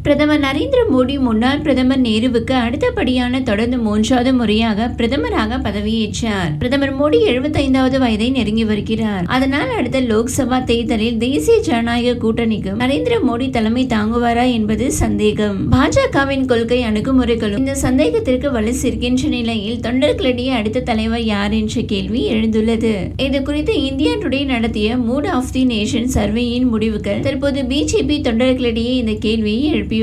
பிரதமர் நரேந்திர மோடி முன்னாள் பிரதமர் நேருவுக்கு அடுத்தபடியான தொடர்ந்து 3வது முறையாக பிரதமராக பதவியேற்றார். பிரதமர் மோடி 75வது வயதை நெருங்கி வருகிறார். அதனால் அடுத்த லோக்சபா தேர்தலில் தேசிய ஜனநாயக கூட்டணிக்கும் நரேந்திர மோடி தலைமை தாங்குவாரா என்பது சந்தேகம். பாஜகவின் கொள்கை அணுகுமுறைகளும் இந்த சந்தேகத்திற்கு வலு சேர்க்கின்ற நிலையில் தொண்டர்களிடையே அடுத்த தலைவர் யார் என்ற கேள்வி எழுந்துள்ளது. இது குறித்து இந்தியா டுடே நடத்திய மூட் ஆஃப் தி நேஷன் சர்வேயின் முடிவுகள் தற்போது பிஜேபி தொண்டர்களிடையே இந்த கேள்வியை எழுப்பியுள்ளன.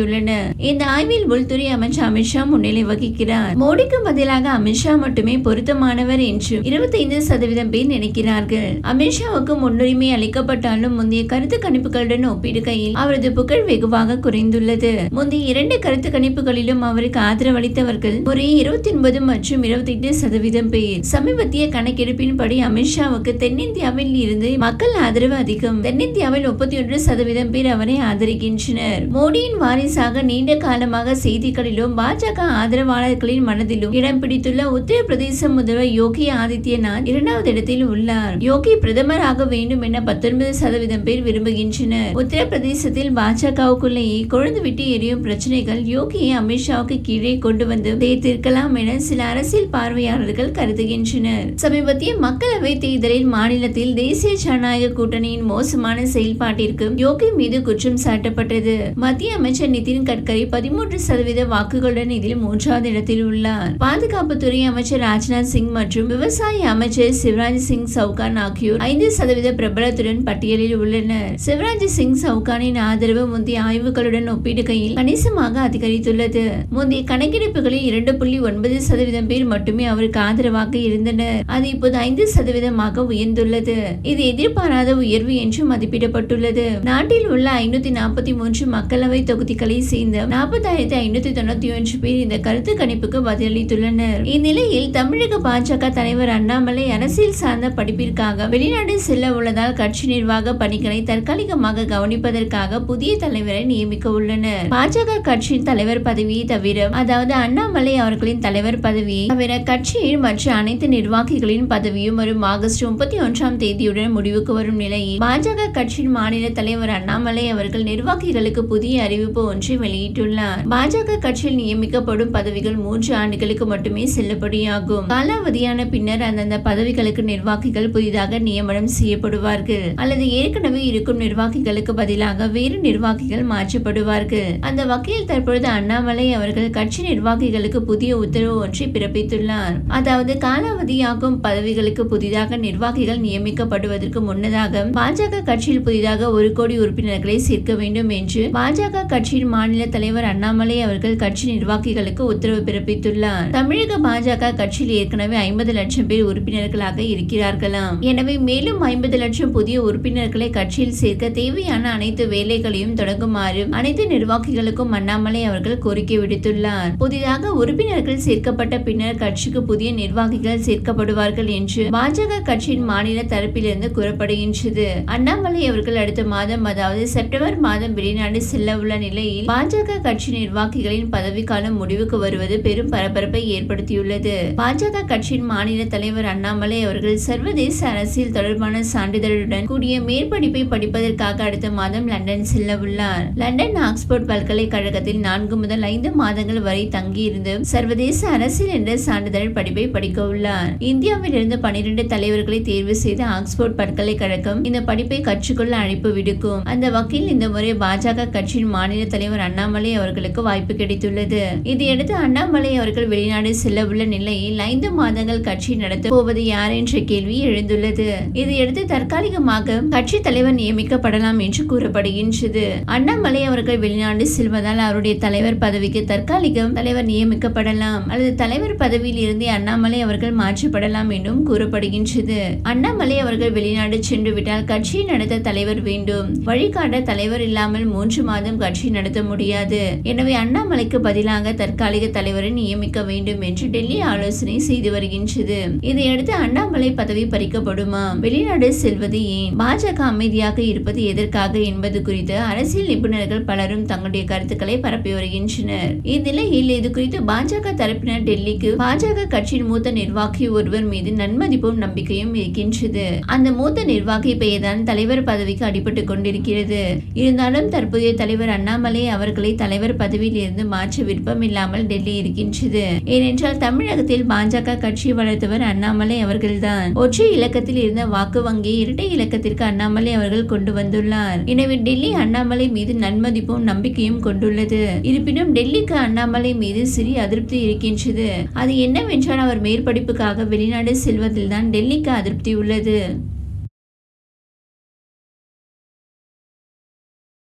இந்த ஆய்வில் உள்துறை அமைச்சர் அமித்ஷா முன்னிலை வகிக்கிறார். மோடிக்கு பதிலாக அமித்ஷா மட்டுமே பொருத்தமானவர் என்று 25% பேர் நினைக்கிறார்கள். அமித்ஷாவுக்கு முன்னுரிமை அளிக்கப்பட்டாலும் முந்தைய கருத்து கணிப்புகளுடன் ஒப்பிடுகையில் அவரது புகழ் வெகுவாக குறைந்துள்ளது. முந்தைய 2 கருத்து கணிப்புகளிலும் அவருக்கு ஆதரவளித்தவர்கள் முறை 29 மற்றும் 28% பேர். சமீபத்திய கணக்கெடுப்பின்படி அமித்ஷாவுக்கு தென்னிந்தியாவில் இருந்து மக்கள் ஆதரவு அதிகம். தென்னிந்தியாவில் 31% பேர் அவரை ஆதரிக்கின்றனர். மோடியின் வாரிசாக நீண்ட காலமாக செய்திகளிலும் பாஜக ஆதரவாளர்களின் மனதிலும் இடம் பிடித்துள்ள உத்தரப்பிரதேச முதல்வர் யோகி ஆதித்யநாத் 2வது இடத்தில் உள்ளார். யோகி பிரதமராக வேண்டும் என 19% பேர் விரும்புகின்றனர். உத்தரப்பிரதேசத்தில் பாஜகவுக்குள்ளேயே கொழுந்து விட்டு எரியும் பிரச்சனைகள் யோகியை அமித்ஷாவுக்கு கீழே கொண்டு வந்து தேர்த்திருக்கலாம் என சில அரசியல் பார்வையாளர்கள் கருதுகின்றனர். சமீபத்திய மக்களவை தேர்தலில் மாநிலத்தில் தேசிய ஜனநாயக கூட்டணியின் மோசமான செயல்பாட்டிற்கு யோகி மீது குற்றம் சாட்டப்பட்டது. மத்திய அமைச்சர் நிதின் கட்கரி 13% வாக்குகளுடன் இதில் 3வது இடத்தில் உள்ளார். பாதுகாப்புத்துறை அமைச்சர் ராஜ்நாத் சிங் மற்றும் விவசாய அமைச்சர் சிவராஜ் சிங் சவுகான் ஆகியோர் 5% பிரபலத்துடன் பட்டியலில் உள்ளனர். சிவராஜ் சிங் சவுகானின் ஆதரவு முந்தைய ஆய்வுகளுடன் ஒப்பிடுகையில் கணிசமாக அதிகரித்துள்ளது. முந்தைய கணக்கெடுப்புகளில் 2.9% பேர் மட்டுமே அவருக்கு ஆதரவாக இருந்தனர். அது இப்போது 5% உயர்ந்துள்ளது. இது எதிர்பாராத உயர்வு என்று மதிப்பிடப்பட்டுள்ளது. நாட்டில் உள்ள 543 மக்களவை தொகுதிகளை சேர்ந்த 40,591 பேர் இந்த கருத்து கணிப்புக்கு பதிலளித்துள்ளனர். இந்நிலையில் தமிழக பாஜக தலைவர் அண்ணாமலை அரசியல் சார்ந்த படிப்பிற்காக வெளிநாடு செல்ல உள்ளதால் கட்சி நிர்வாக பணிகளை தற்காலிகமாக கவனிப்பதற்காக புதிய தலைவரை நியமிக்க உள்ளனர். பாஜக கட்சியின் தலைவர் பதவியை தவிர, அதாவது அண்ணாமலை அவர்களின் தலைவர் பதவியை தவிர கட்சியின் மற்ற அனைத்து நிர்வாகிகளின் பதவியும் வரும் ஆகஸ்ட் 31ஆம் தேதியுடன் முடிவுக்கு வரும் நிலையில் பாஜக கட்சியின் மாநில தலைவர் அண்ணாமலை அவர்கள் நிர்வாகிகளுக்கு புதிய அறிவிப்பு ஒன்றை வெளியிட்டுள்ளார். பாஜக கட்சியில் நியமிக்கப்படும் பதவிகள் 3 ஆண்டுகளுக்கு மட்டுமே செல்லுபடியாகும். காலாவதியான பின்னர் அந்தந்த பதவிகளுக்கு நிர்வாகிகள் புதிதாக நியமனம் செய்யப்படுவார்கள் அல்லது ஏற்கனவே இருக்கும் நிர்வாகிகளுக்கு பதிலாக வேறு நிர்வாகிகள் மாற்றப்படுவார்கள். அந்த வகையில் தற்பொழுது அண்ணாமலை அவர்கள் கட்சி நிர்வாகிகளுக்கு புதிய உத்தரவு ஒன்றை பிறப்பித்துள்ளார். அதாவது காலாவதியாகும் பதவிகளுக்கு புதிதாக நிர்வாகிகள் நியமிக்கப்படுவதற்கு முன்னதாக பாஜக கட்சியில் புதிதாக 1 கோடி உறுப்பினர்களை சேர்க்க வேண்டும் என்று பாஜக கட்சியின் மாநில தலைவர் அண்ணாமலை அவர்கள் கட்சி நிர்வாகிகளுக்கு உத்தரவு பிறப்பித்துள்ளார். தமிழக பாஜக கட்சியில் ஏற்கனவே 50 லட்சம் பேர் உறுப்பினர்களாக இருக்கிறார்களாம். எனவே மேலும் 50 லட்சம் புதிய உறுப்பினர்களை கட்சியில் சேர்க்க தேவையான அனைத்து வேலைகளையும் தொடங்குமாறு அனைத்து நிர்வாகிகளுக்கும் அண்ணாமலை அவர்கள் கோரிக்கை விடுத்துள்ளார். புதிதாக உறுப்பினர்கள் சேர்க்கப்பட்ட பின்னர் கட்சிக்கு புதிய நிர்வாகிகள் சேர்க்கப்படுவார்கள் என்று பாஜக கட்சியின் மாநில தரப்பிலிருந்து கூறப்படுகின்றது. அண்ணாமலை அவர்கள் அடுத்த மாதம், அதாவது செப்டம்பர் மாதம் வெளிநாடு செல்ல உள்ள நிலையில் பாஜக கட்சி நிர்வாகிகளின் பதவிக்காலம் முடிவுக்கு வருவது பெரும் பரபரப்பை ஏற்படுத்தியுள்ளது. பாஜக கட்சியின் மாநில தலைவர் அண்ணாமலை அவர்கள் சர்வதேச அரசியல் தொடர்பான சான்றிதழுடன் கூடிய மேற்படிப்பை படிப்பதற்காக அடுத்த மாதம் லண்டன் செல்ல உள்ளார். லண்டன் ஆக்ஸ்போர்ட் பல்கலைக்கழகத்தில் 4 முதல் 5 மாதங்கள் வரை தங்கியிருந்து சர்வதேச அரசியல் என்ற சான்றிதழ் படிப்பை படிக்க உள்ளார். இந்தியாவில் இருந்து 12 தலைவர்களை தேர்வு செய்த ஆக்ஸ்போர்ட் பல்கலைக்கழகம் இந்த படிப்பை கற்றுக்கொள்ள அழைப்பு விடுக்கும். அந்த வகையில் இந்த முறை பாஜக கட்சியின் மாநில தலைவர் அண்ணாமலை அவர்களுக்கு வாய்ப்பு கிடைத்துள்ளது. இதையடுத்து அண்ணாமலை அவர்கள் வெளிநாடு செல்ல உள்ள நிலையில் 5 மாதங்கள் கட்சி நடத்த போவது யார் என்ற கேள்வி எழுந்துள்ளது. இதையடுத்து தற்காலிகமாக கட்சி தலைவர் நியமிக்கப்படலாம் என்று கூறப்படுகின்றது. அண்ணாமலை அவர்கள் வெளிநாடு செல்வதால் அவருடைய தலைவர் பதவிக்கு தற்காலிக தலைவர் நியமிக்கப்படலாம் அல்லது தலைவர் பதவியில் இருந்தே அண்ணாமலை அவர்கள் மாற்றப்படலாம் என்றும் கூறப்படுகின்றது. அண்ணாமலை அவர்கள் வெளிநாடு சென்று விட்டால் கட்சியை நடத்த தலைவர் வேண்டும். வழிகாட்ட தலைவர் இல்லாமல் 3 மாதம் கட்சி நடத்த முடியாது. எனவே அண்ணாமலைக்கு பதிலாக தற்காலிக தலைவரை நியமிக்க வேண்டும் என்று டெல்லி ஆலோசனை செய்து வருகின்றது. இதையடுத்து அண்ணாமலை பதவி பறிக்கப்படுமா? வெளிநாடு செல்வது ஏன்? பாஜக அமைதியாக இருப்பது எதற்காக என்பது குறித்து அரசியல் நிபுணர்கள் பலரும் தங்களுடைய கருத்துக்களை பரப்பி வருகின்றனர். இந்நிலையில் இது குறித்து பாஜக தரப்பினர் டெல்லிக்கு பாஜக கட்சியின் மூத்த நிர்வாகி ஒருவர் மீது நன்மதிப்பும் நம்பிக்கையும் இருக்கின்றது. அந்த மூத்த நிர்வாகி பெயர்தான் தலைவர் பதவிக்கு அடிபட்டுக் கொண்டிருக்கிறது. இருந்தாலும் தற்போதைய தலைவர் அண்ணாமலை அண்ணாமலை அவர்களை தலைவர் பதவியில் இருந்து மாற்ற விருப்பம் இல்லாமல் டெல்லி இருக்கின்றது. ஏனென்றால் தமிழகத்தில் பாஜக கட்சி வளர்த்தவர் அண்ணாமலை அவர்கள்தான். ஒற்றை இலக்கத்தில் இருந்த வாக்கு வங்கியை இரட்டை இலக்கத்திற்கு அண்ணாமலை அவர்கள் கொண்டு வந்துள்ளார். எனவே டெல்லி அண்ணாமலை மீது நன்மதிப்பும் நம்பிக்கையும் கொண்டுள்ளது. இருப்பினும் டெல்லிக்கு அண்ணாமலை மீது சிறிய அதிருப்தி இருக்கின்றது. அது என்னவென்றால் அவர் மேற்படிப்புக்காக வெளிநாடு செல்வதில்தான் டெல்லிக்கு அதிருப்தி உள்ளது.